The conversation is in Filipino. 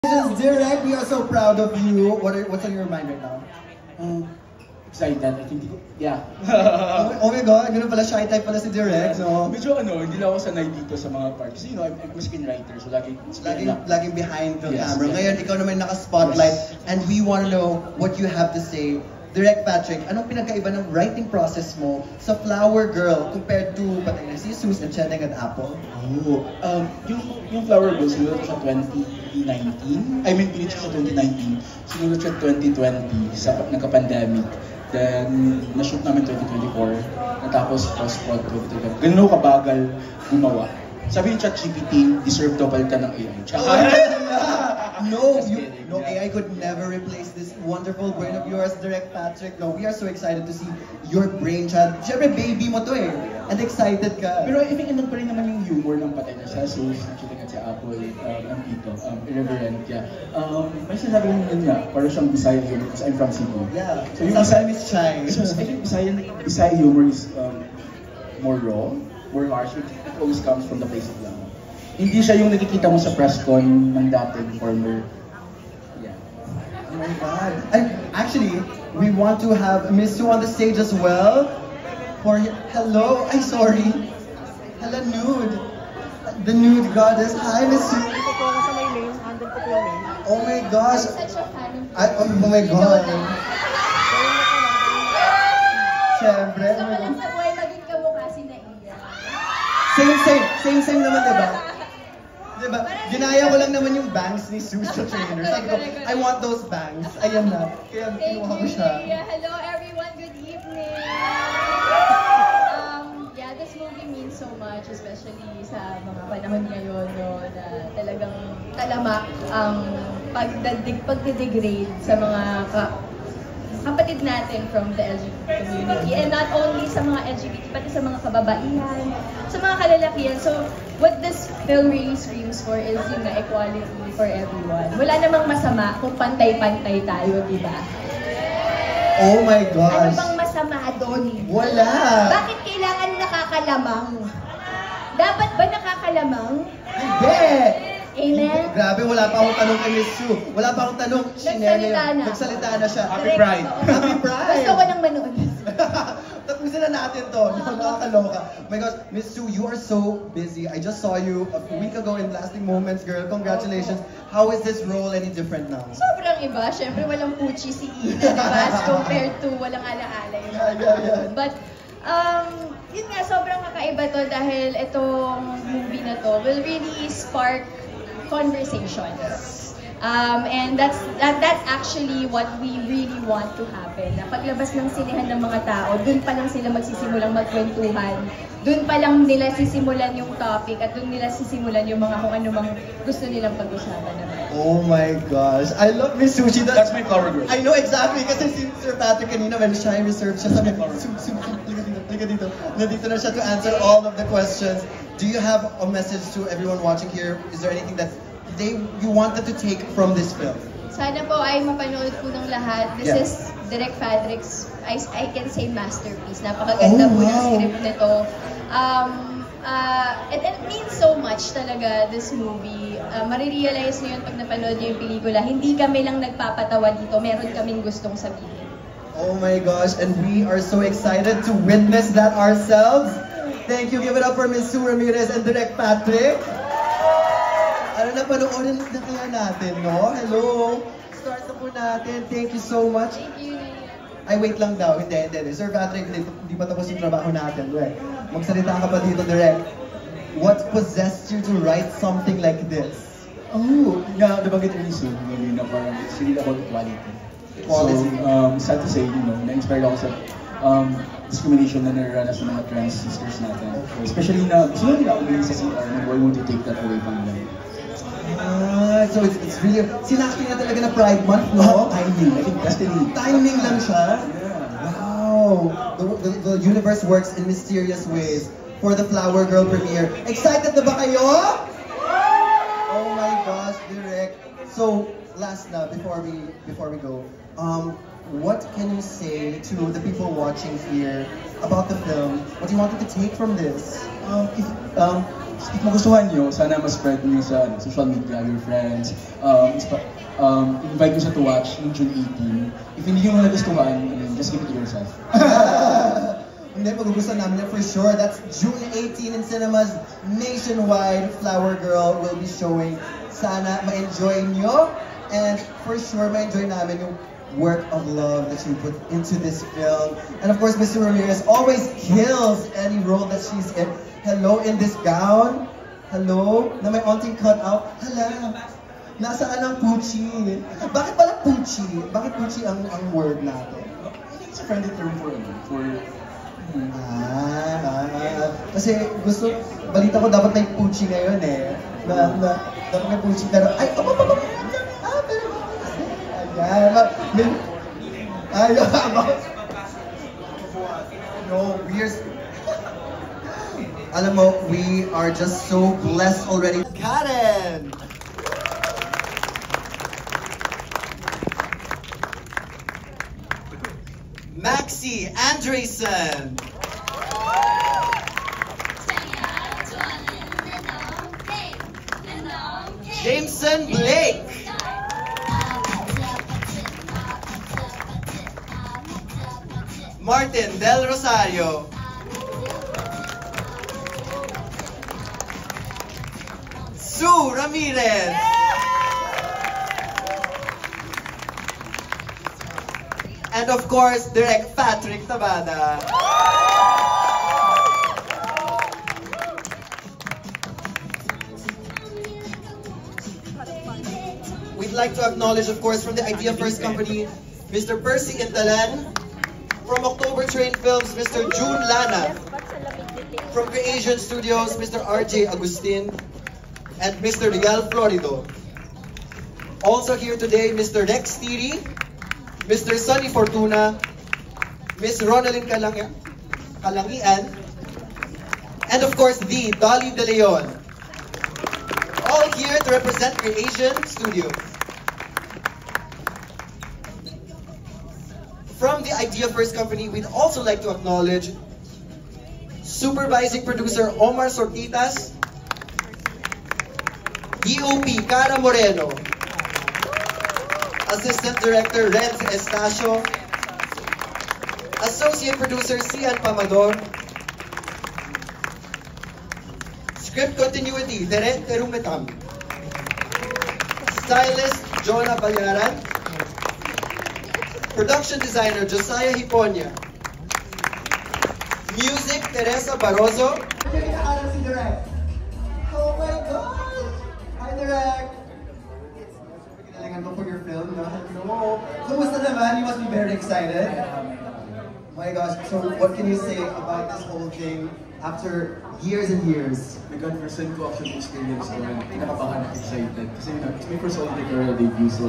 Direct, we are so proud of you. What's on your mind right now? Excited. I think, yeah. Oh my God, ganun pala, shy type pala si Direct, no? Medyo hindi lang ako sanay dito sa mga parts. Kasi I'm a screenwriter, so Laging behind the Yes, camera. yes. Ngayon, ikaw naman naka-spotlight. Yes. And we want to know what you have to say. Direct Patrick, anong pinagkaiba ng writing process mo sa Flower Girl compared to Patay na si Jesus and Cheneng at Apple? Yung Flower Girl, sinulat ko siya 2019. I mean, pinitch ko siya 2019. Sinulat siya 2020 sa nagka-pandemic. Then, na-shoot namin 2024. Natapos post-prod 2025. Ganun kabagal gumawa. Sabi yung ChatGPT, deserve daw palitan ng AI. No, Just kidding. no AI could never replace this wonderful brain of yours, Direct Patrick. No, we are so excited to see your brainchild. Siyempre, baby mo to eh. And excited ka. Pero I think andun pa rin naman yung humor ng Patay na sa Sus, Cheneng at si Apple, ng Tito, Irreverent, yeah. May sinasabi yun nga, parang siyang Bisaya humor because I'm from Cebu. Yeah, So yung Bisaya is shy. So I think Bisaya humor is more raw, more harsh. It always comes from the place of love. Hindi siya yung nakikita mo sa press con ng dating former. Yeah. Oh my God. And actually, we want to have Miss Sue on the stage as well. Hello, I'm sorry. Hello, Nude. The Nude Goddess. Hi, Miss Sue. Oh my gosh. Oh my God. Siyempre. Gusto ko lang sa buhay maging kamukha si Naiya. Same naman, diba? Diba? Ginaya ko lang naman yung bangs ni Sue sa trainer. Sabi ko, I want those bangs. Ayan na. Kaya Thank kinuha ko you, siya. Naiya. Hello everyone, good evening. Yeah, this movie means so much, especially sa mga panahon ngayon, no, na talagang talamak ang pagdedegrade sa mga kapatid natin from the LGBT community, and not only sa mga LGBT, pati sa mga kababaihan, sa mga kalalakihan. So, what this film really screams for is yung equality for everyone. Wala namang masama kung pantay-pantay tayo, di ba? Oh my Ano gosh. bang masama doon? Wala. Bakit kailangan nakakalamang? Dapat ba nakakalamang? Hindi. Amen? Grabe, wala pa akong tanong kay Miss Sue. Wala pa akong tanong. Nagsalita na. Nagsalita na siya. Happy Pride. Happy Pride. Gusto ko nang manood. Tapusin na natin to. Nakakaloka. Oh my gosh, Miss Sue, you are so busy. I just saw you a week ago in Lasting Moments, girl. Congratulations. How is this role any different now? Sobrang iba. Siyempre, walang puchi si Ina, diba? As compared to walang alaala yung Yeah. But, yun nga, sobrang kakaiba to dahil itong movie na to will really spark conversations. And that's actually what we really want to happen. Na paglabas ng sinehan ng mga tao, dun pa lang sila magsisimulang magkwentuhan. Dun pa lang nila sisimulan yung topic at dun nila sisimulan yung mga kung ano mang gusto nilang pag-usapan naman. Oh my gosh. I love Miss Sushi. That's my Flower Girl. I know exactly kasi si Sir Patrick kanina when shy reserved siya. Sabi, Sue, halika dito. Nandito na siya to answer all of the questions. Do you have a message to everyone watching here? Is there anything that you wanted to take from this film? Sana po ay mapanood po ng lahat. This is Direct Patrick's, I can say, masterpiece. Napakaganda po ng script nito. It means so much talaga, this movie. Marirealize nyo yun pag napanood nyo yung pelikula. Hindi kami lang nagpapatawa dito. Meron kaming gustong sabihin. Oh my gosh, and we are so excited to witness that ourselves. Thank you. Give it up for Miss Sue Ramirez and Direct Patrick. Ano na, panoorin na kaya natin, no? Hello! Start na po natin. Thank you so much. Thank you, Naya. Ay, wait lang daw. Hindi. Sir Patrick, hindi pa tapos yung trabaho natin. Right? Magsalita ka pa dito, Direct. What possessed you to write something like this? Nabanggit rin si na parang it's really about equality. Equality. So, sad to say, na-inspired ako sa discrimination na nararanas ng mga trans sisters natin. Especially na gusto nila umiling sa CR na why would you take that away from them? So it's really, sinakti na talaga na Pride Month, no? Timing. I think destiny. Timing lang siya? Yeah. Wow! The universe works in mysterious ways for the Flower Girl premiere. Excited na ba kayo? Oh my gosh, Direct. So, last na, before we go, what can you say to the people watching here about the film? What do you want them to take from this? if magustuhan nyo, sana ma-spread nyo sa social media, your friends. Invite nyo siya to watch yung June 18. If hindi nyo nagustuhan, just give it to yourself. Hindi, magugustuhan namin for sure. That's June 18 in cinemas nationwide. Flower Girl will be showing. Sana ma-enjoy nyo. And for sure, ma-enjoy namin yung work of love that you put into this film. And of course, Mr. Ramirez always kills any role that she's in. Hello, in this gown. Hello, na may onting cut out. Hala, nasaan ang Pucci? Bakit pala Pucci? Bakit Pucci ang word natin? I think it's a friendly term for kasi gusto, balita ko dapat may Pucci ngayon eh. Dapat may Pucci, pero ay, no, alam mo, we are just so blessed already. Karen! Maxi Andresen! Jameson Blake! Martin Del Rosario. Sue Ramirez. And of course, Direct Patrick Tabada. We'd like to acknowledge, of course, from the Idea First Company, Mr. Percy Intalan. From October Train Films, Mr. June Lana. From Creation Studios, Mr. RJ Agustin. And Mr. Real Florido. Also here today, Mr. Rex Tiri, Mr. Sonny Fortuna, Ms. Ronaldin Kalangian, and of course, the Dolly De Leon. All here to represent Creation Studios. From the Idea First Company, we'd also like to acknowledge Supervising Producer Omar Sortitas, DOP Cara Moreno, Assistant Director Renz Estacio, Associate Producer Cian Pamador, Script Continuity Teren Terumetam, Stylist Jonah Bayaran, Production Designer Josiah Hiponya, Music Teresa Barroso. Oh my God! Hi Direk! Pagkinalingan mo for your film, no? Hello! Kumusta naman? You must be very excited. Oh my gosh, so what can you say about this whole thing after years and years? My God, first time ko actually experience ko, kinakabahan at excited. Kasi it's my first all-day career debut, so